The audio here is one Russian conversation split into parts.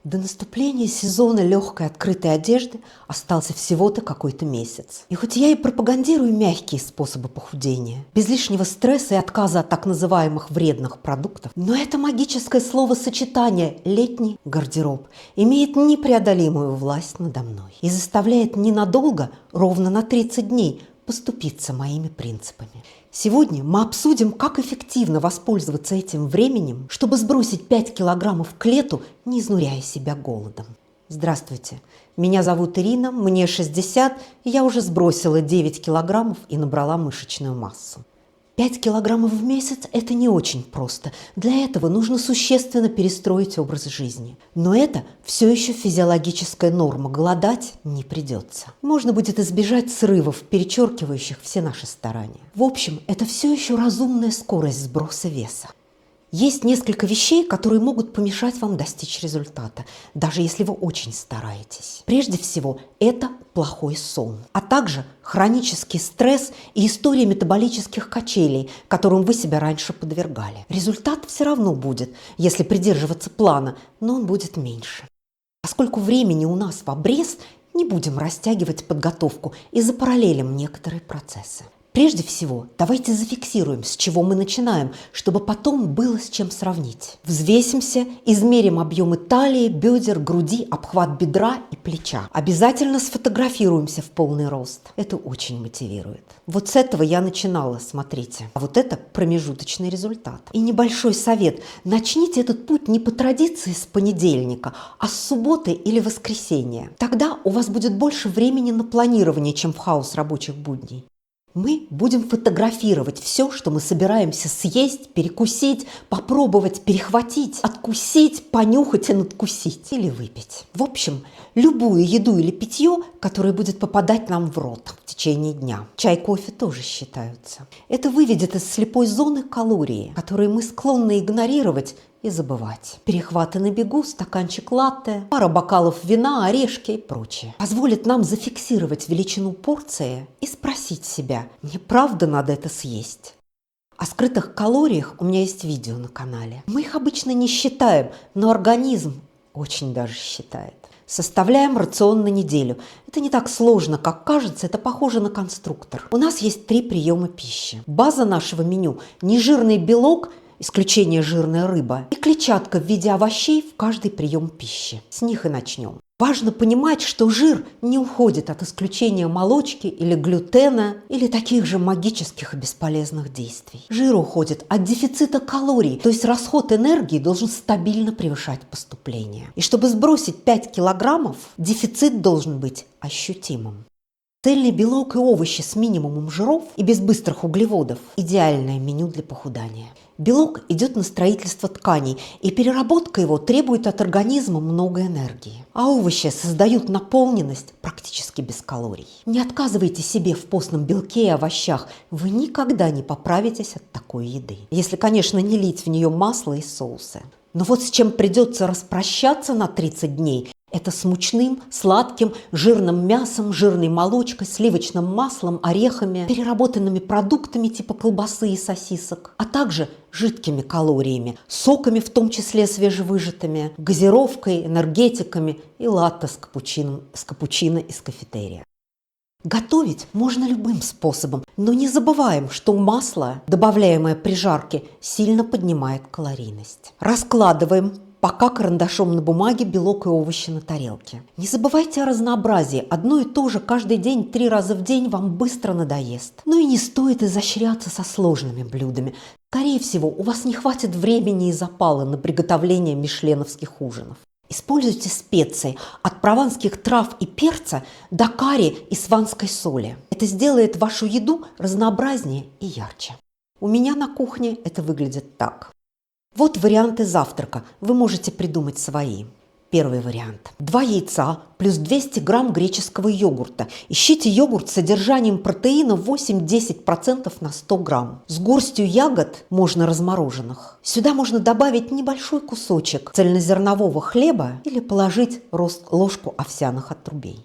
До наступления сезона легкой открытой одежды остался всего-то какой-то месяц. И хоть я и пропагандирую мягкие способы похудения, без лишнего стресса и отказа от так называемых вредных продуктов, но это магическое словосочетание «летний гардероб» имеет непреодолимую власть надо мной и заставляет ненадолго, ровно на 30 дней, поступиться моими принципами. Сегодня мы обсудим, как эффективно воспользоваться этим временем, чтобы сбросить 5 килограммов к лету, не изнуряя себя голодом. Здравствуйте, меня зовут Ирина, мне 60, и я уже сбросила 9 килограммов и набрала мышечную массу. 5 килограммов в месяц – это не очень просто. Для этого нужно существенно перестроить образ жизни. Но это все еще физиологическая норма, голодать не придется. Можно будет избежать срывов, перечеркивающих все наши старания. В общем, это все еще разумная скорость сброса веса. Есть несколько вещей, которые могут помешать вам достичь результата, даже если вы очень стараетесь. Прежде всего, это плохой сон, а также хронический стресс и история метаболических качелей, которым вы себя раньше подвергали. Результат все равно будет, если придерживаться плана, но он будет меньше. Поскольку времени у нас в обрез, не будем растягивать подготовку и запараллелим некоторые процессы. Прежде всего, давайте зафиксируем, с чего мы начинаем, чтобы потом было с чем сравнить. Взвесимся, измерим объемы талии, бедер, груди, обхват бедра и плеча. Обязательно сфотографируемся в полный рост. Это очень мотивирует. Вот с этого я начинала, смотрите. А вот это промежуточный результат. И небольшой совет. Начните этот путь не по традиции с понедельника, а с субботы или воскресенья. Тогда у вас будет больше времени на планирование, чем в хаос рабочих будней. Мы будем фотографировать все, что мы собираемся съесть, перекусить, попробовать, перехватить, откусить, понюхать и надкусить или выпить. В общем, любую еду или питье, которое будет попадать нам в рот в течение дня. Чай, кофе тоже считаются. Это выведет из слепой зоны калории, которые мы склонны игнорировать и забывать. Перехваты на бегу, стаканчик латте, пара бокалов вина, орешки и прочее. Позволит нам зафиксировать величину порции и спросить себя, мне правда надо это съесть? О скрытых калориях у меня есть видео на канале. Мы их обычно не считаем, но организм очень даже считает. Составляем рацион на неделю. Это не так сложно, как кажется, это похоже на конструктор. У нас есть 3 приема пищи. База нашего меню – нежирный белок, исключение жирная рыба, и клетчатка в виде овощей в каждый прием пищи. С них и начнем. Важно понимать, что жир не уходит от исключения молочки или глютена, или таких же магических и бесполезных действий. Жир уходит от дефицита калорий, то есть расход энергии должен стабильно превышать поступление. И чтобы сбросить 5 килограммов, дефицит должен быть ощутимым. Цельный белок и овощи с минимумом жиров и без быстрых углеводов – идеальное меню для похудания. Белок идет на строительство тканей, и переработка его требует от организма много энергии. А овощи создают наполненность практически без калорий. Не отказывайте себе в постном белке и овощах, вы никогда не поправитесь от такой еды. Если, конечно, не лить в нее масло и соусы. Но вот с чем придется распрощаться на 30 дней – это с мучным, сладким, жирным мясом, жирной молочкой, сливочным маслом, орехами, переработанными продуктами типа колбасы и сосисок, а также жидкими калориями, соками, в том числе свежевыжатыми, газировкой, энергетиками и латте с капучино из кафетерия. Готовить можно любым способом, но не забываем, что масло, добавляемое при жарке, сильно поднимает калорийность. Раскладываем пока карандашом на бумаге белок и овощи на тарелке. Не забывайте о разнообразии. Одно и то же каждый день 3 раза в день вам быстро надоест. Но и не стоит изощряться со сложными блюдами. Скорее всего, у вас не хватит времени и запала на приготовление мишленовских ужинов. Используйте специи от прованских трав и перца до карри и сванской соли. Это сделает вашу еду разнообразнее и ярче. У меня на кухне это выглядит так. Вот варианты завтрака. Вы можете придумать свои. Первый вариант. 2 яйца плюс 200 грамм греческого йогурта. Ищите йогурт с содержанием протеина 8-10% на 100 грамм. С горстью ягод, можно размороженных. Сюда можно добавить небольшой кусочек цельнозернового хлеба или положить ложку овсяных отрубей.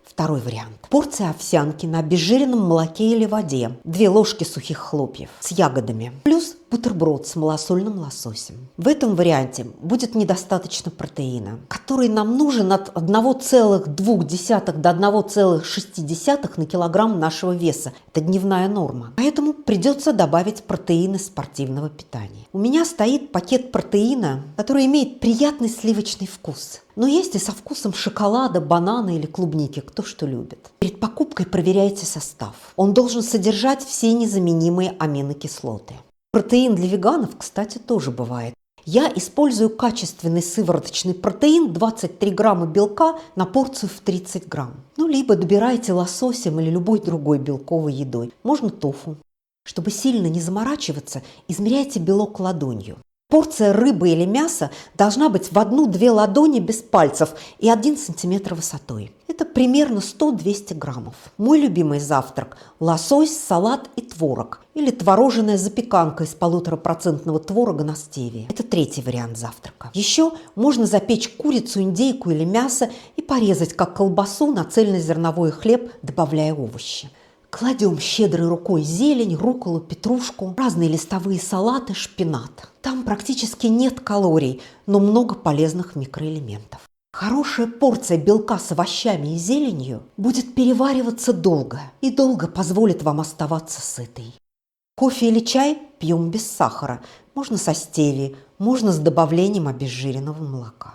Второй вариант. Порция овсянки на обезжиренном молоке или воде. 2 ложки сухих хлопьев с ягодами. Плюс бутерброд с малосольным лососем. В этом варианте будет недостаточно протеина, который нам нужен от 1,2 до 1,6 на килограмм нашего веса. Это дневная норма. Поэтому придется добавить протеин из спортивного питания. У меня стоит пакет протеина, который имеет приятный сливочный вкус. Но есть и со вкусом шоколада, банана или клубники, кто что любит. Перед покупкой проверяйте состав. Он должен содержать все незаменимые аминокислоты. Протеин для веганов, кстати, тоже бывает. Я использую качественный сывороточный протеин 23 грамма белка на порцию в 30 грамм. Либо добирайте лососем или любой другой белковой едой. Можно тофу. Чтобы сильно не заморачиваться, измеряйте белок ладонью. Порция рыбы или мяса должна быть в 1-2 ладони без пальцев и 1 сантиметр высотой. Это примерно 100-200 граммов. Мой любимый завтрак – лосось, салат и творог. Или творожная запеканка из 1,5% творога на стевии. Это третий вариант завтрака. Еще можно запечь курицу, индейку или мясо и порезать как колбасу на цельнозерновой хлеб, добавляя овощи. Кладем щедрой рукой зелень, рукколу, петрушку, разные листовые салаты, шпинат. Там практически нет калорий, но много полезных микроэлементов. Хорошая порция белка с овощами и зеленью будет перевариваться долго и долго позволит вам оставаться сытой. Кофе или чай пьем без сахара. Можно со стевией, можно с добавлением обезжиренного молока.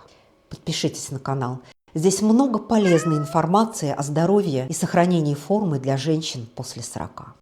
Подпишитесь на канал. Здесь много полезной информации о здоровье и сохранении формы для женщин после 40.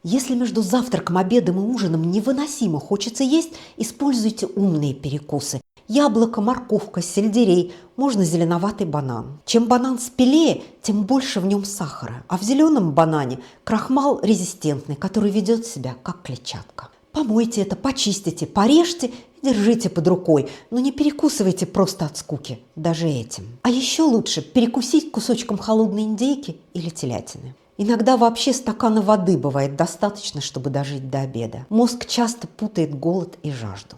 Если между завтраком, обедом и ужином невыносимо хочется есть, используйте умные перекусы. Яблоко, морковка, сельдерей, можно зеленоватый банан. Чем банан спелее, тем больше в нем сахара. А в зеленом банане крахмал резистентный, который ведет себя как клетчатка. Помойте это, почистите, порежьте и держите под рукой, но не перекусывайте просто от скуки, даже этим. А еще лучше перекусить кусочком холодной индейки или телятины. Иногда вообще стакана воды бывает достаточно, чтобы дожить до обеда. Мозг часто путает голод и жажду.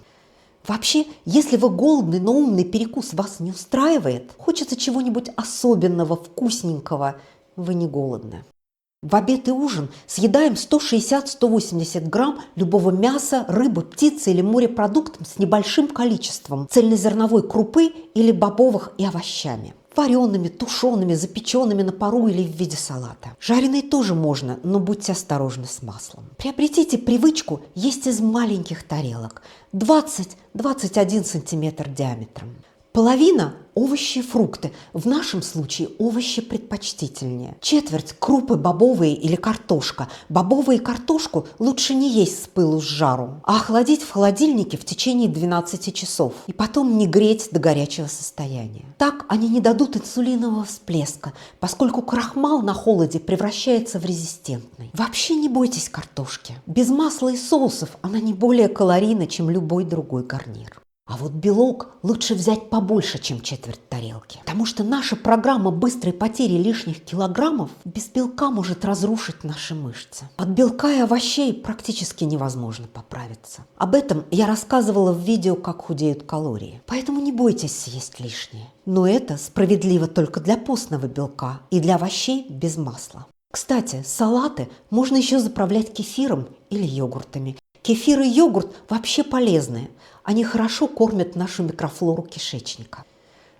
Вообще, если вы голодный, но умный перекус вас не устраивает, хочется чего-нибудь особенного, вкусненького, вы не голодны. В обед и ужин съедаем 160-180 грамм любого мяса, рыбы, птицы или морепродуктов с небольшим количеством цельнозерновой крупы или бобовых и овощами. Вареными, тушеными, запеченными на пару или в виде салата. Жареные тоже можно, но будьте осторожны с маслом. Приобретите привычку есть из маленьких тарелок 20-21 сантиметр диаметром. Половина – овощи и фрукты. В нашем случае овощи предпочтительнее. Четверть – крупы бобовые или картошка. Бобовые и картошку лучше не есть с пылу с жару, а охладить в холодильнике в течение 12 часов. И потом не греть до горячего состояния. Так они не дадут инсулинового всплеска, поскольку крахмал на холоде превращается в резистентный. Вообще не бойтесь картошки. Без масла и соусов она не более калорийна, чем любой другой гарнир. А вот белок лучше взять побольше, чем четверть тарелки. Потому что наша программа быстрой потери лишних килограммов без белка может разрушить наши мышцы. От белка и овощей практически невозможно поправиться. Об этом я рассказывала в видео «Как худеют калории». Поэтому не бойтесь съесть лишнее. Но это справедливо только для постного белка и для овощей без масла. Кстати, салаты можно еще заправлять кефиром или йогуртами. Кефир и йогурт вообще полезные. Они хорошо кормят нашу микрофлору кишечника.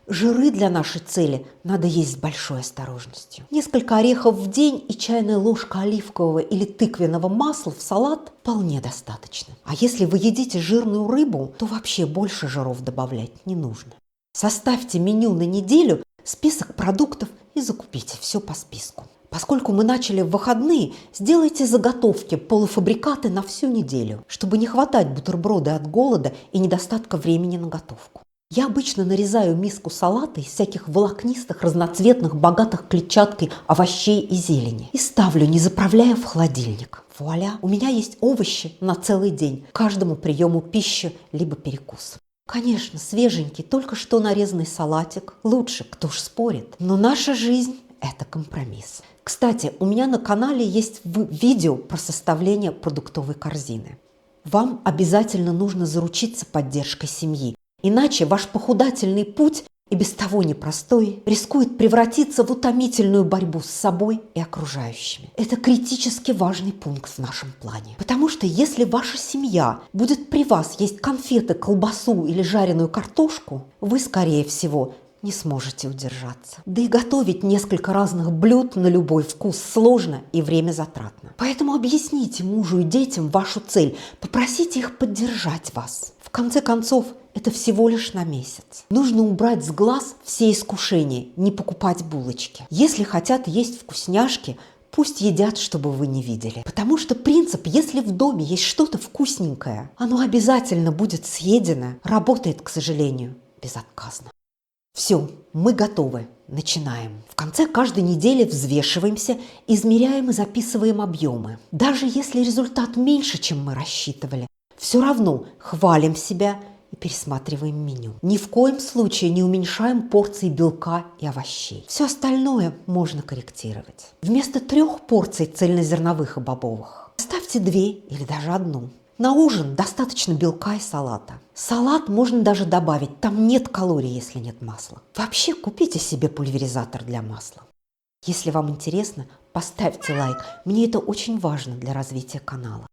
Жиры для нашей цели надо есть с большой осторожностью. Несколько орехов в день и чайная ложка оливкового или тыквенного масла в салат вполне достаточно. А если вы едите жирную рыбу, то вообще больше жиров добавлять не нужно. Составьте меню на неделю, список продуктов и закупите все по списку. Поскольку мы начали в выходные, сделайте заготовки, полуфабрикаты на всю неделю, чтобы не хватать бутерброды от голода и недостатка времени на готовку. Я обычно нарезаю миску салата из всяких волокнистых, разноцветных, богатых клетчаткой овощей и зелени и ставлю, не заправляя, в холодильник. Вуаля! У меня есть овощи на целый день, к каждому приему пищи либо перекус. Конечно, свеженький, только что нарезанный салатик лучше, кто ж спорит. Но наша жизнь – это компромисс. Кстати, у меня на канале есть видео про составление продуктовой корзины. Вам обязательно нужно заручиться поддержкой семьи, иначе ваш похудательный путь и без того непростой, рискует превратиться в утомительную борьбу с собой и окружающими. Это критически важный пункт в нашем плане. Потому что если ваша семья будет при вас есть конфеты, колбасу или жареную картошку, вы, скорее всего, не сможете удержаться. Да и готовить несколько разных блюд на любой вкус сложно и время затратно. Поэтому объясните мужу и детям вашу цель, попросите их поддержать вас. В конце концов, это всего лишь на месяц. Нужно убрать с глаз все искушения, не покупать булочки. Если хотят есть вкусняшки, пусть едят, чтобы вы не видели. Потому что принцип «если в доме есть что-то вкусненькое, оно обязательно будет съедено» работает, к сожалению, безотказно. Все, мы готовы. Начинаем. В конце каждой недели взвешиваемся, измеряем и записываем объемы. Даже если результат меньше, чем мы рассчитывали, все равно хвалим себя и пересматриваем меню. Ни в коем случае не уменьшаем порции белка и овощей. Все остальное можно корректировать. Вместо 3 порций цельнозерновых и бобовых ставьте 2 или даже 1. На ужин достаточно белка и салата. Салат можно даже добавить, там нет калорий, если нет масла. Вообще купите себе пульверизатор для масла. Если вам интересно, поставьте лайк, мне это очень важно для развития канала.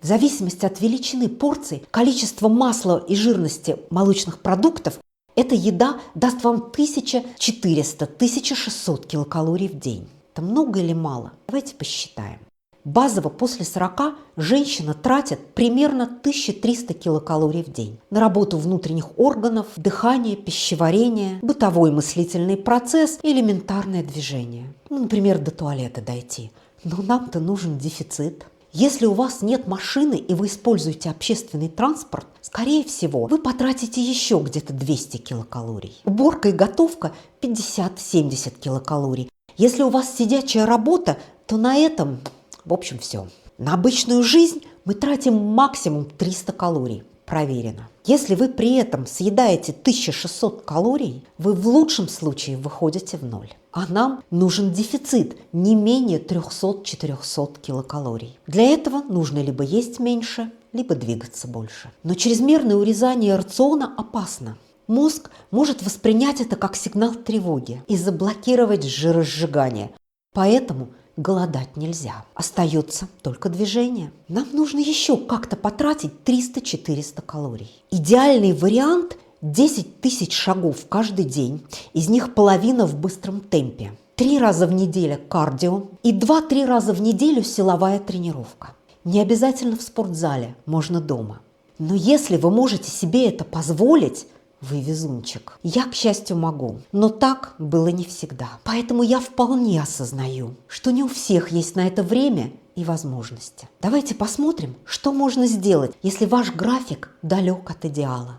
В зависимости от величины порций, количества масла и жирности молочных продуктов, эта еда даст вам 1400-1600 килокалорий в день. Это много или мало? Давайте посчитаем. Базово после 40 женщина тратит примерно 1300 килокалорий в день на работу внутренних органов, дыхание, пищеварение, бытовой мыслительный процесс и элементарное движение. Например, до туалета дойти. Но нам-то нужен дефицит. Если у вас нет машины и вы используете общественный транспорт, скорее всего, вы потратите еще где-то 200 килокалорий. Уборка и готовка 50-70 килокалорий. Если у вас сидячая работа, то на этом... В общем, все. На обычную жизнь мы тратим максимум 300 калорий. Проверено. Если вы при этом съедаете 1600 калорий, вы в лучшем случае выходите в ноль. А нам нужен дефицит не менее 300-400 килокалорий. Для этого нужно либо есть меньше, либо двигаться больше. Но чрезмерное урезание рациона опасно. Мозг может воспринять это как сигнал тревоги и заблокировать жиросжигание. Поэтому голодать нельзя. Остается только движение. Нам нужно еще как-то потратить 300-400 калорий. Идеальный вариант – 10 тысяч шагов каждый день, из них половина в быстром темпе. 3 раза в неделю кардио и 2-3 раза в неделю силовая тренировка. Не обязательно в спортзале, можно дома. Но если вы можете себе это позволить, вы везунчик. Я, к счастью, могу. Но так было не всегда. Поэтому я вполне осознаю, что не у всех есть на это время и возможности. Давайте посмотрим, что можно сделать, если ваш график далек от идеала.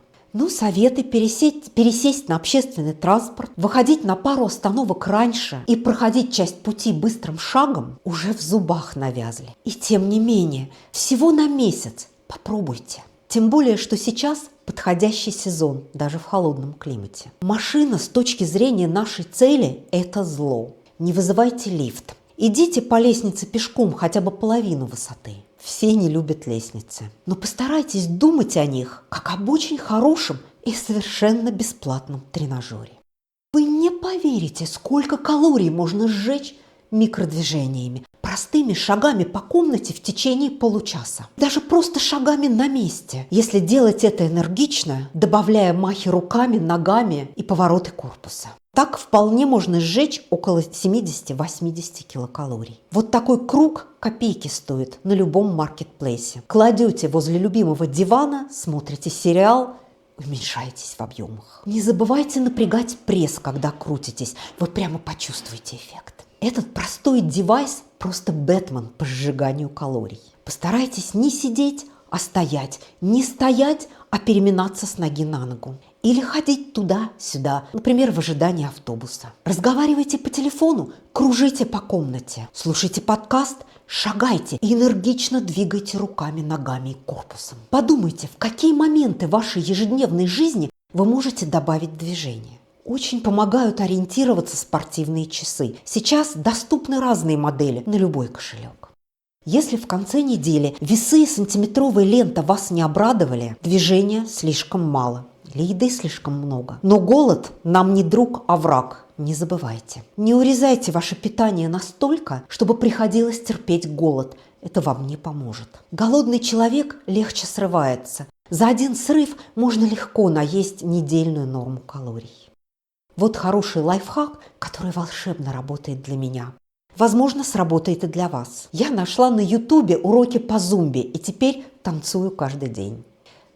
Советы пересесть на общественный транспорт, выходить на пару остановок раньше и проходить часть пути быстрым шагом уже в зубах навязли. И тем не менее, всего на месяц попробуйте. Тем более, что сейчас подходящий сезон, даже в холодном климате. Машина с точки зрения нашей цели – это зло. Не вызывайте лифт. Идите по лестнице пешком хотя бы половину высоты. Все не любят лестницы. Но постарайтесь думать о них, как об очень хорошем и совершенно бесплатном тренажере. Вы не поверите, сколько калорий можно сжечь микродвижениями, простыми шагами по комнате в течение получаса. Даже просто шагами на месте, если делать это энергично, добавляя махи руками, ногами и повороты корпуса. Так вполне можно сжечь около 70-80 килокалорий. Вот такой круг копейки стоит на любом маркетплейсе. Кладете возле любимого дивана, смотрите сериал, уменьшаетесь в объемах. Не забывайте напрягать пресс, когда крутитесь. Вы прямо почувствуете эффект. Этот простой девайс просто Бэтмен по сжиганию калорий. Постарайтесь не сидеть, а стоять. Не стоять, а переминаться с ноги на ногу. Или ходить туда-сюда, например, в ожидании автобуса. Разговаривайте по телефону, кружите по комнате. Слушайте подкаст, шагайте и энергично двигайте руками, ногами и корпусом. Подумайте, в какие моменты вашей ежедневной жизни вы можете добавить движение. Очень помогают ориентироваться спортивные часы. Сейчас доступны разные модели на любой кошелек. Если в конце недели весы и сантиметровая лента вас не обрадовали, движения слишком мало. или еды слишком много. Но голод нам не друг, а враг. Не забывайте. Не урезайте ваше питание настолько, чтобы приходилось терпеть голод. Это вам не поможет. Голодный человек легче срывается. За один срыв можно легко наесть недельную норму калорий. Вот хороший лайфхак, который волшебно работает для меня. Возможно, сработает и для вас. Я нашла на Ютубе уроки по зумбе и теперь танцую каждый день.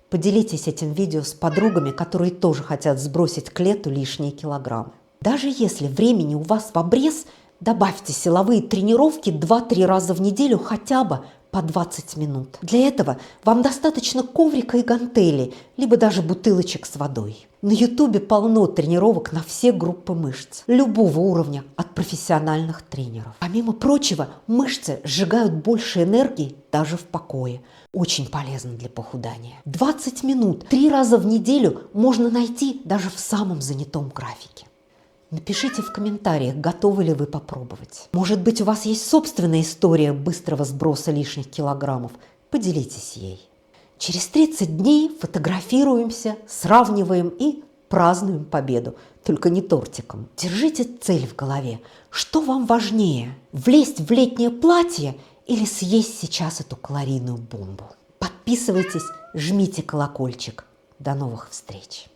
Поделитесь этим видео с подругами, которые тоже хотят сбросить к лету лишние килограммы. Даже если времени у вас в обрез, добавьте силовые тренировки 2-3 раза в неделю хотя бы по 20 минут. Для этого вам достаточно коврика и гантелей, либо даже бутылочек с водой. На Ютубе полно тренировок на все группы мышц, любого уровня, от профессиональных тренеров. Помимо прочего, мышцы сжигают больше энергии даже в покое. Очень полезно для похудания. 20 минут 3 раза в неделю можно найти даже в самом занятом графике. Напишите в комментариях, готовы ли вы попробовать. Может быть, у вас есть собственная история быстрого сброса лишних килограммов. Поделитесь ей. Через 30 дней фотографируемся, сравниваем и празднуем победу. Только не тортиком. Держите цель в голове. Что вам важнее? Влезть в летнее платье или съесть сейчас эту калорийную бомбу? Подписывайтесь, жмите колокольчик. До новых встреч!